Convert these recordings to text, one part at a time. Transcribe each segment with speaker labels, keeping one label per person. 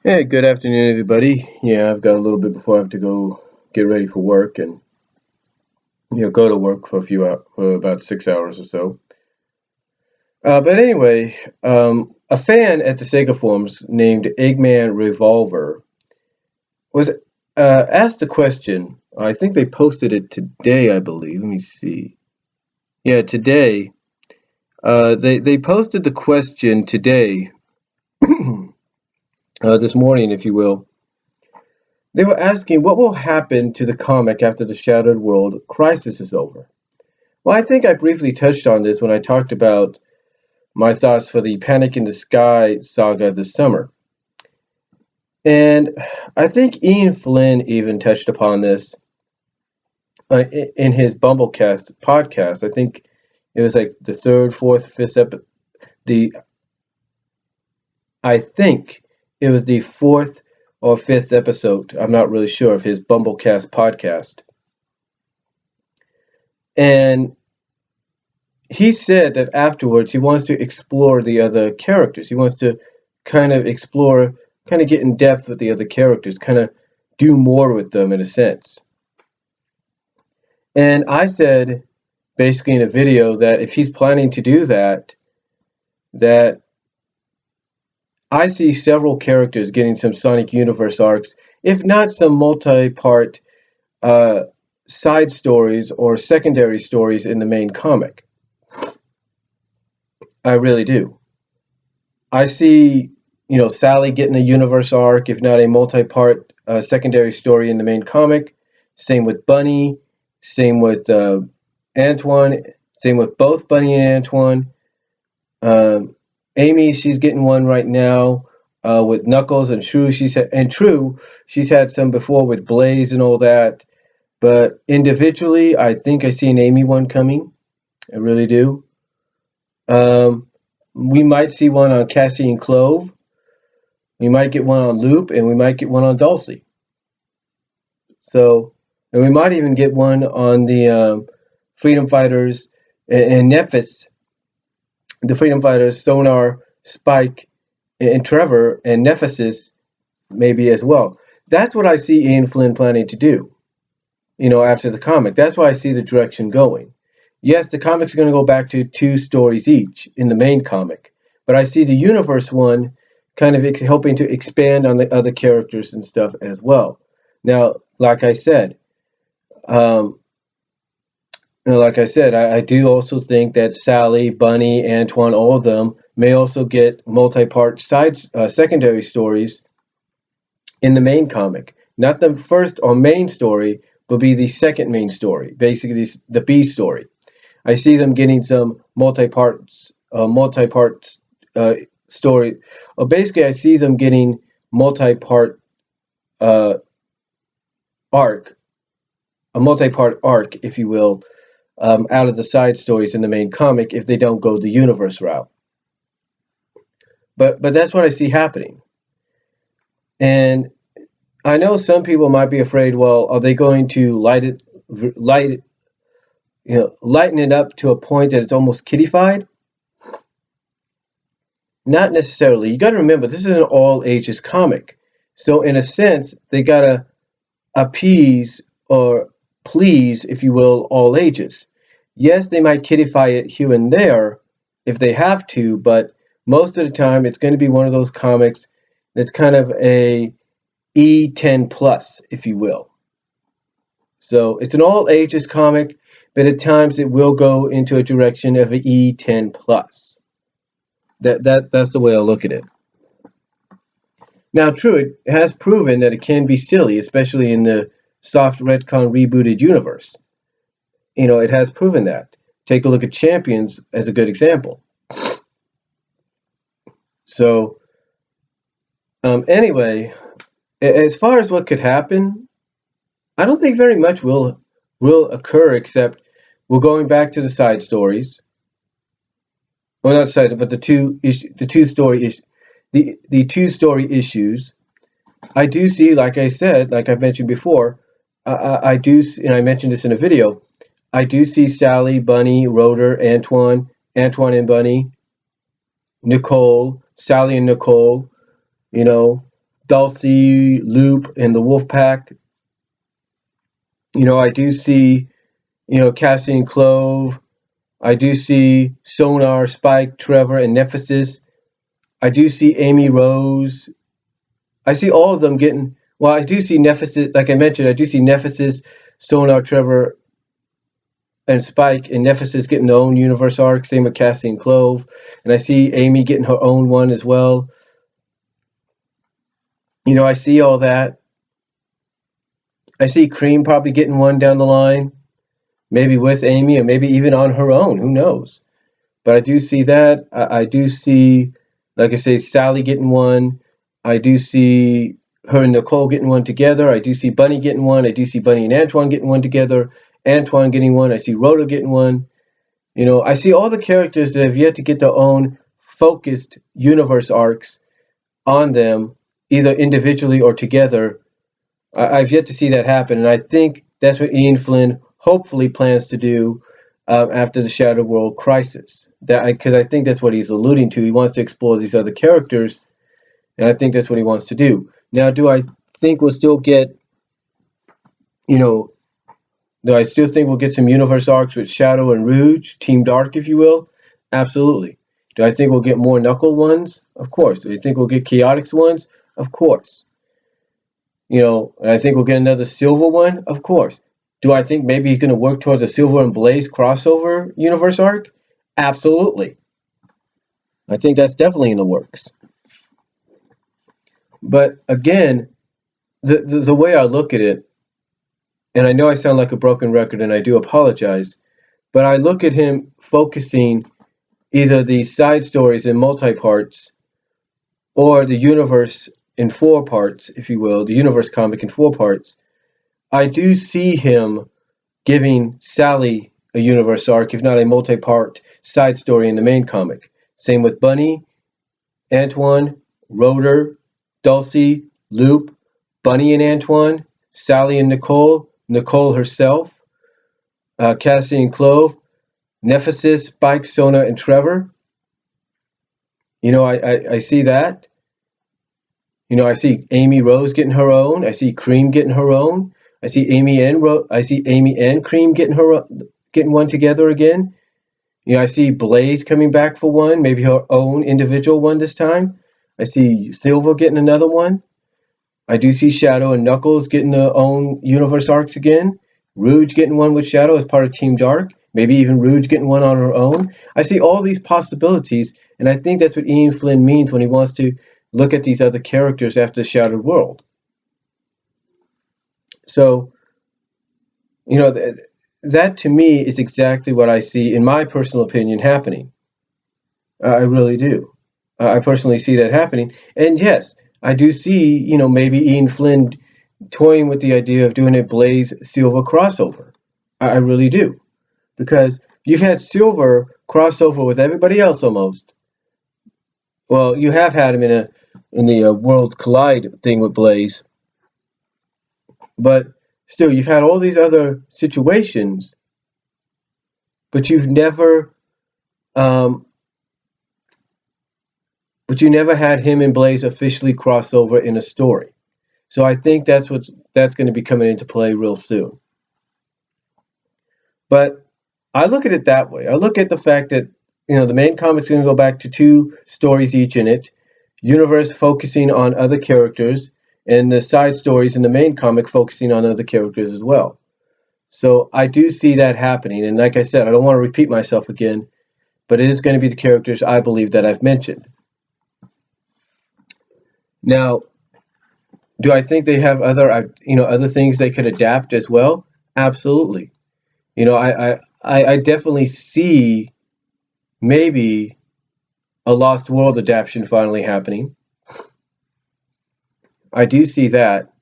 Speaker 1: Hey, good afternoon, everybody. Yeah, I've got a little bit before I have to go get ready for work and go to work for for about 6 hours or so. But anyway, a fan at the Sega forums named EggmanRevolver was asked a question. I think they posted it today, I believe. Let me see. Yeah, today. They posted the question today, this morning, if you will. They were asking what will happen to the comic after the Shattered World crisis is over. Well, I think I briefly touched on this when I talked about my thoughts for the Panic in the Sky saga this summer. And I think Ian Flynn even touched upon this in his Bumblecast podcast. I think it was like the third, fourth, fifth episode. The I think it was the fourth or fifth episode. I'm not really sure of his Bumblecast podcast. And he said that afterwards he wants to explore the other characters. He wants to kind of explore, kind of get in depth with the other characters, kind of do more with them in a sense. And I said basically in a video that if he's planning to do that, that I see several characters getting some Sonic Universe arcs, if not some multi-part uh, side stories or secondary stories in the main comic. I really do. I see, Sally getting a universe arc, if not a multi-part secondary story in the main comic. Same with Bunny. Same with Antoine. Same with both Bunny and Antoine. Um, Amy, she's getting one right now with Knuckles and True. She's had some before with Blaze and all that. But individually, I think I see an Amy one coming. I really do. Um, we might see one on Cassie and Clove. We might get one on Loop, and we might get one on Dulcie. So, and we might even get one on the Freedom Fighters and Nephis, the Freedom Fighters, Sonar, Spike, and Trevor, and Nephesis maybe as well. That's what I see Ian Flynn planning to do, after the comic. That's why I see the direction going. Yes, the comic's going to go back to two stories each in the main comic, but I see the universe one kind of helping to expand on the other characters and stuff as well. Now, like I said, um, I do also think that Sally, Bunny, Antoine, all of them may also get multi-part secondary stories in the main comic. Not the first or main story, but be the second main story, basically the B story. I see them getting some multi-part story. Or basically, I see them getting multi-part uh, arc, a multi-part arc, if you will, out of the side stories in the main comic if they don't go the universe route. But that's what I see happening. And I know some people might be afraid. Well, are they going to lighten it up to a point that it's almost kiddified? Not necessarily. You got to remember this is an all ages comic, so in a sense they gotta appease or please, if you will, all ages. Yes, they might kiddify it here and there if they have to, but most of the time it's going to be one of those comics that's kind of a E10 plus, if you will. So it's an all ages comic, but at times it will go into a direction of an E10 plus. That's the way I look at it. Now, true, it has proven that it can be silly, especially in the soft retcon rebooted universe. It has proven that. Take a look at Champions as a good example. So, anyway, as far as what could happen, I don't think very much will occur, except we're going back to the side stories. Well, not side, but the two story issues. I do see, like I said, like I've mentioned before, I do, and I mentioned this in a video. I do see Sally, Bunny, Rotor, Antoine and Bunny, Nicole, Sally and Nicole, Dulcie, Loop, and the Wolf Pack. I do see, Cassie and Clove. I do see Sonar, Spike, Trevor, and Nephesis. I do see Amy Rose. I see all of them getting. Well, I do see Nephesis, like I mentioned, I do see Nephesis, Sonar, Trevor, and Spike, and Nephesis getting their own universe arc. Same with Cassie and Clove. And I see Amy getting her own one as well. I see all that. I see Cream probably getting one down the line, maybe with Amy, or maybe even on her own. Who knows? But I do see that. I do see, like I say, Sally getting one. I do see her and Nicole getting one together. I do see Bunny getting one. I do see Bunny and Antoine getting one together. Antoine getting one. I see Rhoda getting one. I see all the characters that have yet to get their own focused universe arcs on them, either individually or together. I've yet to see that happen, and I think that's what Ian Flynn hopefully plans to do after the Shadow World Crisis. Because I think that's what he's alluding to. He wants to explore these other characters, and I think that's what he wants to do. Now, do I think we'll still get, do I still think we'll get some universe arcs with Shadow and Rouge, Team Dark, if you will? Absolutely. Do I think we'll get more Knuckle ones? Of course. Do I think we'll get Chaotix ones? Of course. And I think we'll get another Silver one? Of course. Do I think maybe he's going to work towards a Silver and Blaze crossover universe arc? Absolutely. I think that's definitely in the works. But again, the way I look at it, and I know I sound like a broken record and I do apologize, but I look at him focusing either the side stories in multi-parts or the universe in 4 parts, if you will, the universe comic in 4 parts. I do see him giving Sally a universe arc, if not a multi-part side story in the main comic. Same with Bunny, Antoine, Rotor, Dulcie, Loop, Bunny and Antoine, Sally and Nicole, Nicole herself, Cassie and Clove, Nephesis, Spike, Sona, and Trevor. I see that. I see Amy Rose getting her own. I see Cream getting her own. I see Amy and Cream getting one together again. I see Blaze coming back for one, maybe her own individual one this time. I see Silver getting another one. I do see Shadow and Knuckles getting their own universe arcs again. Rouge getting one with Shadow as part of Team Dark. Maybe even Rouge getting one on her own. I see all these possibilities, and I think that's what Ian Flynn means when he wants to look at these other characters after the Shattered World. So, that to me is exactly what I see, in my personal opinion, happening. I really do. I personally see that happening. And yes, I do see, maybe Ian Flynn toying with the idea of doing a Blaze Silver crossover. I really do. Because you've had Silver crossover with everybody else almost. Well, you have had him in the Worlds Collide thing with Blaze. But still, you've had all these other situations, but you've never had him and Blaze officially cross over in a story. So I think that's going to be coming into play real soon. But I look at it that way. I look at the fact that the main comic's going to go back to 2 stories each in it, universe focusing on other characters, and the side stories in the main comic focusing on other characters as well. So I do see that happening. And like I said, I don't want to repeat myself again, but it is going to be the characters I believe that I've mentioned. Now, do I think they have other things they could adapt as well? Absolutely. I definitely see maybe a Lost World adaptation finally happening. I do see that.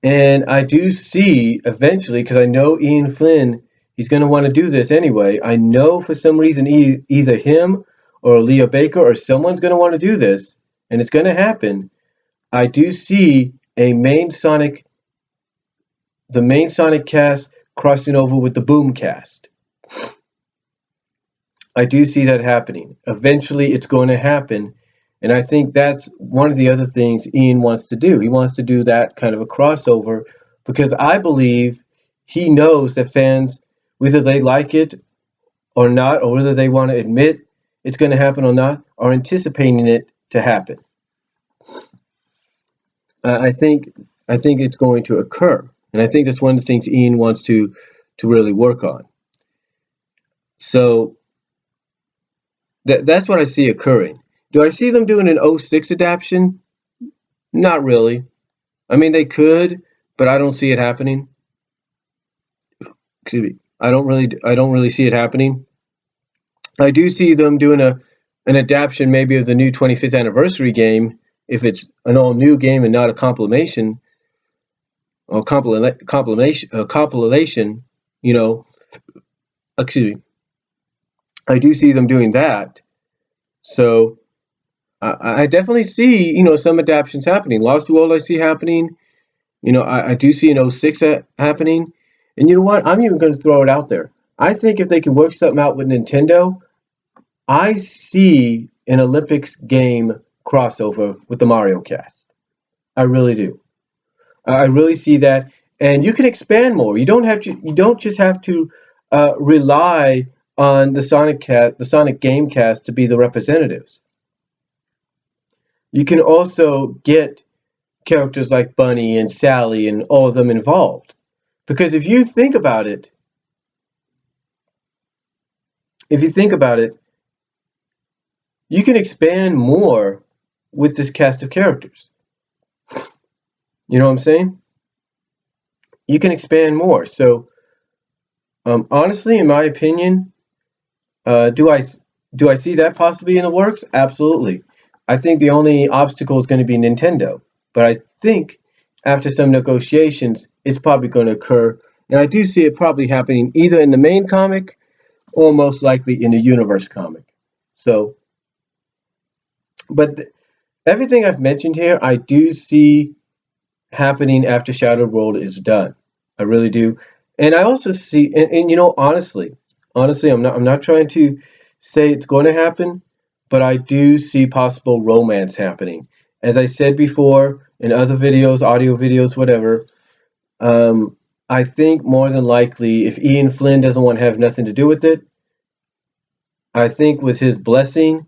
Speaker 1: And I do see eventually, because I know Ian Flynn, he's going to want to do this anyway. I know for some reason either him or Leo Baker or someone's going to want to do this, and it's going to happen. I do see the main Sonic cast crossing over with the Boom cast. I do see that happening. Eventually, it's going to happen, And I think that's one of the other things Ian wants to do. He wants to do that kind of a crossover because I believe he knows that fans, whether they like it or not, or whether they want to admit it's going to happen or not, are anticipating it to happen. I think it's going to occur, and I think that's one of the things Ian wants to really work on. So that's what I see occurring. Do I see them doing an '06 adaptation? Not really. I mean, they could, but I don't see it happening. Excuse me. I don't really see it happening. I do see them doing an adaptation maybe of the new 25th anniversary game if it's an all new game and not a compilation or compilation. You know, excuse me. I do see them doing that. So I definitely see some adaptations happening. Lost World I see happening. I do see an '06 happening. And you know what? I'm even going to throw it out there. I think if they can work something out with Nintendo, I see an Olympics game crossover with the Mario cast. I really do. I really see that, and you can expand more. You don't have to. You don't just have to rely on the Sonic game cast to be the representatives. You can also get characters like Bunny and Sally and all of them involved. Because if you think about it, you can expand more with this cast of characters. You know what I'm saying? You can expand more. So, honestly, in my opinion, do I see that possibly in the works? Absolutely. I think the only obstacle is going to be Nintendo, but I think after some negotiations, it's probably going to occur, and I do see it probably happening either in the main comic or most likely in the universe comic. So, but everything I've mentioned here, I do see happening after Shadow World is done. I really do. And I also see, and honestly, I'm not trying to say it's going to happen, but I do see possible romance happening. As I said before in other videos, audio videos, whatever, I think more than likely, if Ian Flynn doesn't want to have nothing to do with it, I think with his blessing,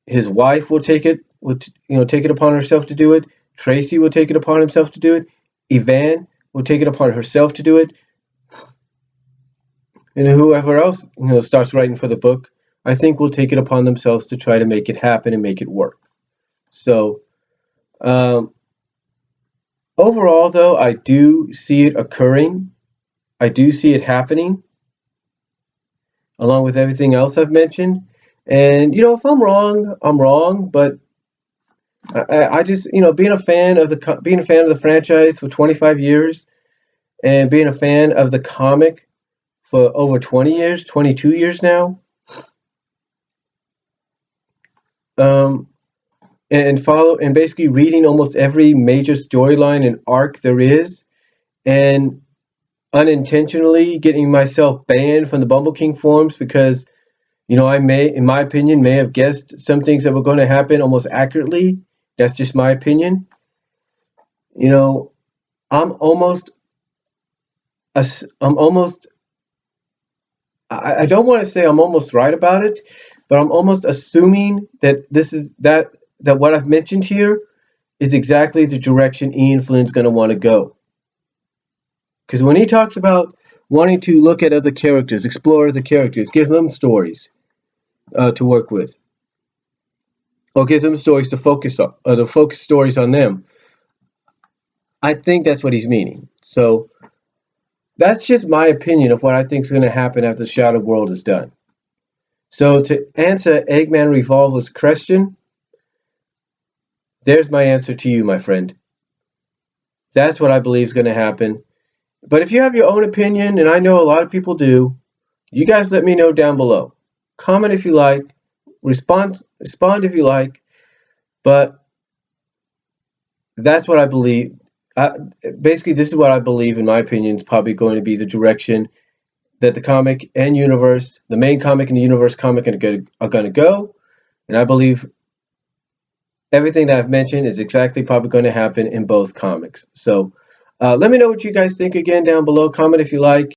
Speaker 1: his wife will take it upon herself to do it. Tracy will take it upon himself to do it. Yvonne will take it upon herself to do it. And whoever else starts writing for the book, I think will take it upon themselves to try to make it happen and make it work. So um, overall, though, I do see it occurring. I do see it happening, along with everything else I've mentioned. And if I'm wrong, I'm wrong. But I just being a fan of the franchise for 25 years and being a fan of the comic for over 20 years, 22 years now. Um, and basically reading almost every major storyline and arc there is, and unintentionally getting myself banned from the Bumble King forums because I may, in my opinion, may have guessed some things that were going to happen almost accurately. That's just my opinion. You know, I'm almost, I'm almost, I don't want to say I'm almost right about it, but I'm almost assuming that that what I've mentioned here is exactly the direction Ian Flynn's going to want to go. Because when he talks about wanting to look at other characters, explore other characters, give them stories to work with, or give them stories to focus on, or to focus stories on them, I think that's what he's meaning. So that's just my opinion of what I think is going to happen after Shadow World is done. So to answer EggmanRevolver's question, there's my answer to you, my friend. That's what I believe is going to happen. But if you have your own opinion, and I know a lot of people do, you guys let me know down below. Comment if you like, respond if you like, but that's what I believe. Basically, this is what I believe, in my opinion, is probably going to be the direction that the comic and universe, the main comic and the universe comic, are going to go. And I believe everything that I've mentioned is exactly probably going to happen in both comics. So let me know what you guys think again down below. Comment if you like.